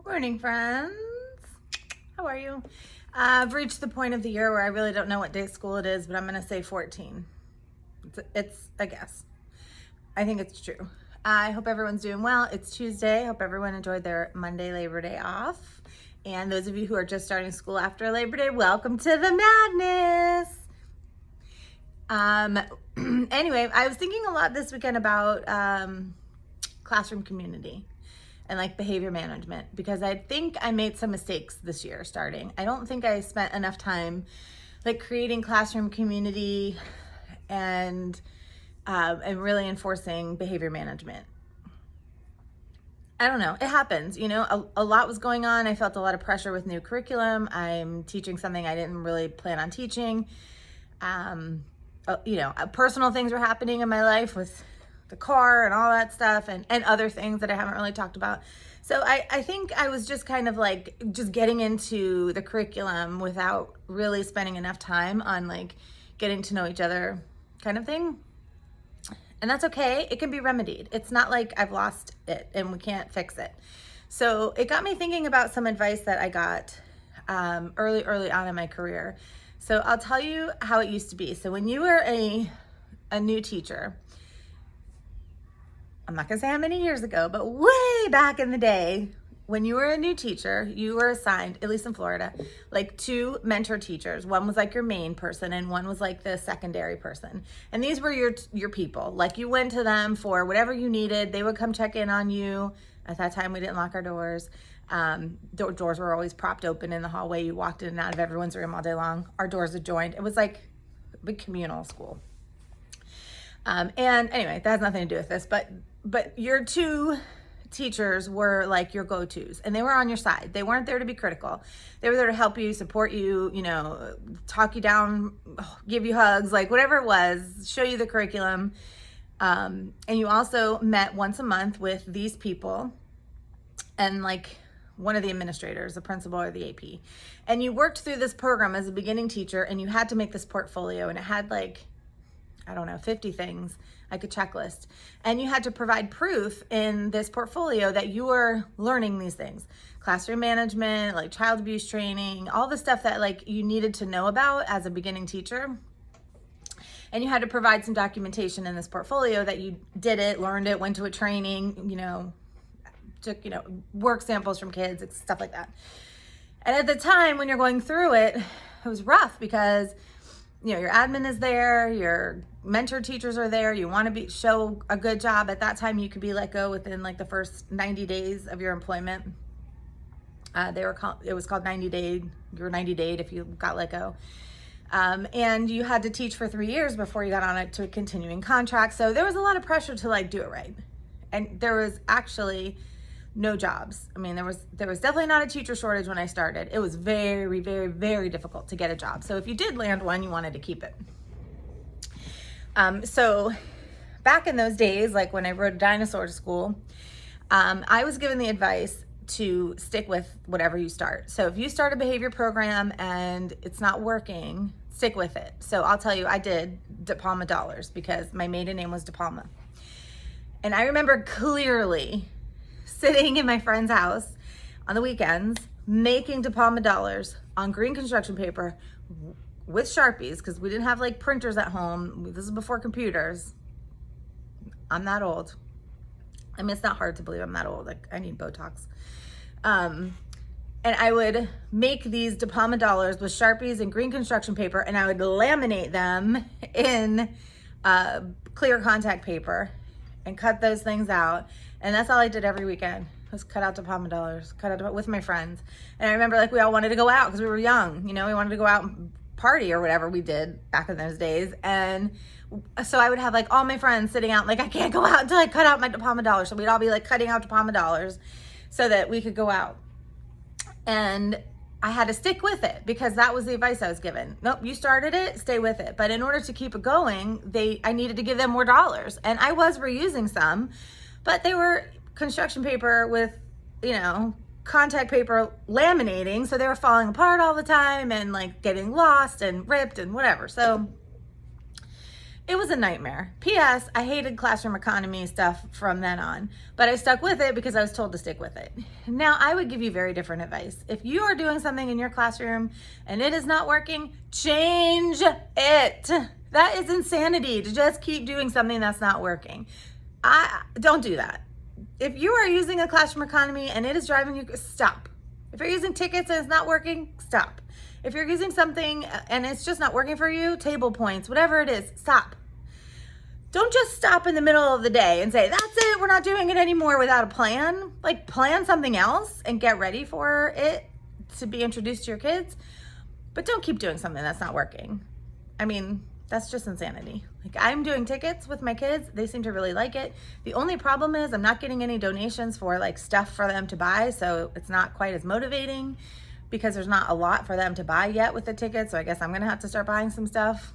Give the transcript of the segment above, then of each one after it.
Morning, friends. How are you? I've reached the point of the year where I really don't know what day of school it is, but I'm going to say 14. It's a guess. I think it's true. I hope everyone's doing well. It's Tuesday. I hope everyone enjoyed their Monday Labor Day off. And those of you who are just starting school after Labor Day, welcome to the madness. Anyway, I was thinking a lot this weekend about classroom community and like behavior management, because I think I made some mistakes this year starting. I don't think I spent enough time like creating classroom community and really enforcing behavior management. I don't know. It happens, a lot was going on. I felt a lot of pressure with new curriculum. I'm teaching something I didn't really plan on teaching. Personal things were happening in my life with the car and all that stuff and other things that I haven't really talked about. So I think I was just kind of like just getting into the curriculum without really spending enough time on like getting to know each other kind of thing. And that's okay. It can be remedied. It's not like I've lost it and we can't fix it. So it got me thinking about some advice that I got early on in my career. So I'll tell you how it used to be. So when you were a new teacher, I'm not gonna say how many years ago, but way back in the day, when you were a new teacher, you were assigned, at least in Florida, like 2 mentor teachers. One was like your main person and one was like the secondary person. And these were your people. Like you went to them for whatever you needed. They would come check in on you. At that time, we didn't lock our doors. Doors were always propped open in the hallway. You walked in and out of everyone's room all day long. Our doors adjoined. It was like a big communal school. And anyway, that has nothing to do with this, but your 2 teachers were like your go-tos and they were on your side. They weren't there to be critical. They were there to help you, support you, talk you down, give you hugs, like whatever it was, show you the curriculum. And you also met once a month with these people and like one of the administrators, the principal or the AP. And you worked through this program as a beginning teacher and you had to make this portfolio and it had like, 50 things, like a checklist. And you had to provide proof in this portfolio that you were learning these things. Classroom management, like child abuse training, all the stuff that like you needed to know about as a beginning teacher. And you had to provide some documentation in this portfolio that you did it, learned it, went to a training, took, work samples from kids, stuff like that. And at the time when you're going through it, it was rough because your admin is there, your mentor teachers are there, you want to show a good job. At that time, you could be let go within like the first 90 days of your employment. It was called 90 day, you were 90 day if you got let go. And you had to teach for 3 years before you got on it to a continuing contract. So there was a lot of pressure to like do it right. And there was actually no jobs. I mean, there was definitely not a teacher shortage when I started. It was very, very, very difficult to get a job. So if you did land one, you wanted to keep it. So back in those days, like when I rode a dinosaur to school, I was given the advice to stick with whatever you start. So if you start a behavior program and it's not working, stick with it. So I'll tell you, I did De Palma Dollars because my maiden name was De Palma. And I remember clearly sitting in my friend's house on the weekends, making De Palma Dollars on green construction paper with Sharpies, because we didn't have like printers at home. This is before computers. I'm that old. I mean, it's not hard to believe I'm that old. Like I need Botox. And I would make these De Palma Dollars with Sharpies and green construction paper, and I would laminate them in clear contact paper and cut those things out. And that's all I did every weekend, was cut out De Palma Dollars, with my friends. And I remember like we all wanted to go out because we were young, we wanted to go out and party or whatever we did back in those days. And so I would have like all my friends sitting out, like I can't go out until I cut out my De Palma Dollars. So we'd all be like cutting out De Palma Dollars so that we could go out. And I had to stick with it because that was the advice I was given. Nope, you started it, stay with it. But in order to keep it going, I needed to give them more dollars. And I was reusing some, but they were construction paper with, contact paper laminating. So they were falling apart all the time and like getting lost and ripped and whatever. So It was a nightmare. P.S. I hated classroom economy stuff from then on, but I stuck with it because I was told to stick with it. Now, I would give you very different advice. If you are doing something in your classroom and it is not working, change it. That is insanity to just keep doing something that's not working. Don't do that. If you are using a classroom economy and it is driving you, stop. If you're using tickets and it's not working, stop. If you're using something and it's just not working for you, table points, whatever it is, stop. Don't just stop in the middle of the day and say, that's it, we're not doing it anymore without a plan. Like, plan something else and get ready for it to be introduced to your kids. But don't keep doing something that's not working. I mean, that's just insanity. Like, I'm doing tickets with my kids. They seem to really like it. The only problem is I'm not getting any donations for like stuff for them to buy. So it's not quite as motivating because there's not a lot for them to buy yet with the tickets. So I guess I'm going to have to start buying some stuff.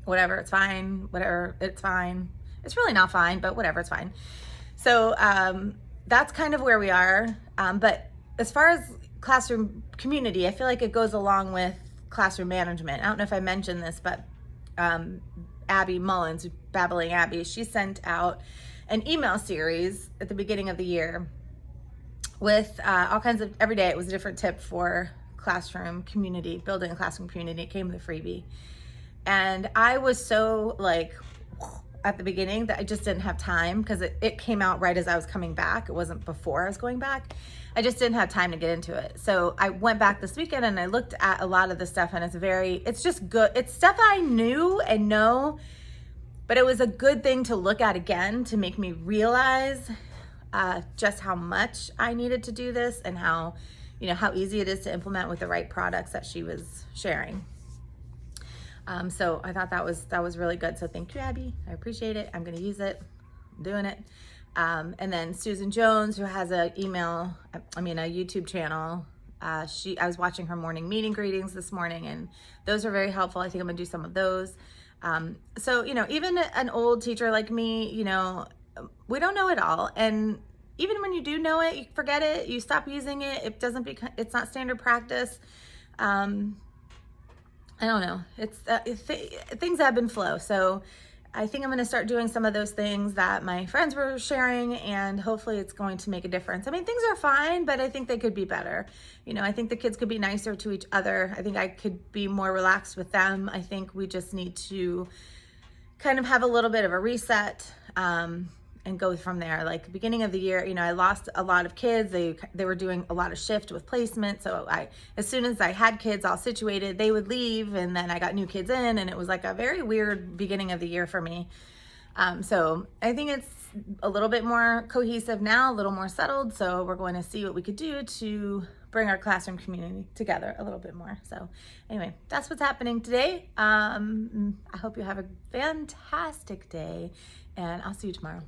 Whatever, it's fine. Whatever, it's fine. It's really not fine, but whatever, it's fine. So that's kind of where we are. But as far as classroom community, I feel like it goes along with classroom management. I don't know if I mentioned this, but Abby Mullins, Babbling Abby, she sent out an email series at the beginning of the year with all kinds of, every day it was a different tip for classroom community, building a classroom community. It came with a freebie. And I was so like, at the beginning that I just didn't have time because it came out right as I was coming back. It wasn't before I was going back. I just didn't have time to get into it. So I went back this weekend and I looked at a lot of the stuff and it's just good. It's stuff I knew and know, but it was a good thing to look at again to make me realize just how much I needed to do this and how easy it is to implement with the right products that she was sharing. So I thought that was really good. So thank you, Abby. I appreciate it. I'm going to use it. I'm doing it. And then Susan Jones, who has a YouTube channel. I was watching her morning meeting greetings this morning, and those are very helpful. I think I'm going to do some of those. So, even an old teacher like me, we don't know it all. And even when you do know it, you forget it, you stop using it. It's not standard practice. I don't know. Things ebb and flow. So I think I'm going to start doing some of those things that my friends were sharing, and hopefully it's going to make a difference. I mean, things are fine, but I think they could be better. I think the kids could be nicer to each other. I think I could be more relaxed with them. I think we just need to kind of have a little bit of a reset, and go from there. Like, beginning of the year, I lost a lot of kids. They were doing a lot of shift with placement. So as soon as I had kids all situated, they would leave, and then I got new kids in, and it was like a very weird beginning of the year for me. So I think it's a little bit more cohesive now, a little more settled. So we're going to see what we could do to bring our classroom community together a little bit more. So anyway, that's what's happening today. I hope you have a fantastic day, and I'll see you tomorrow.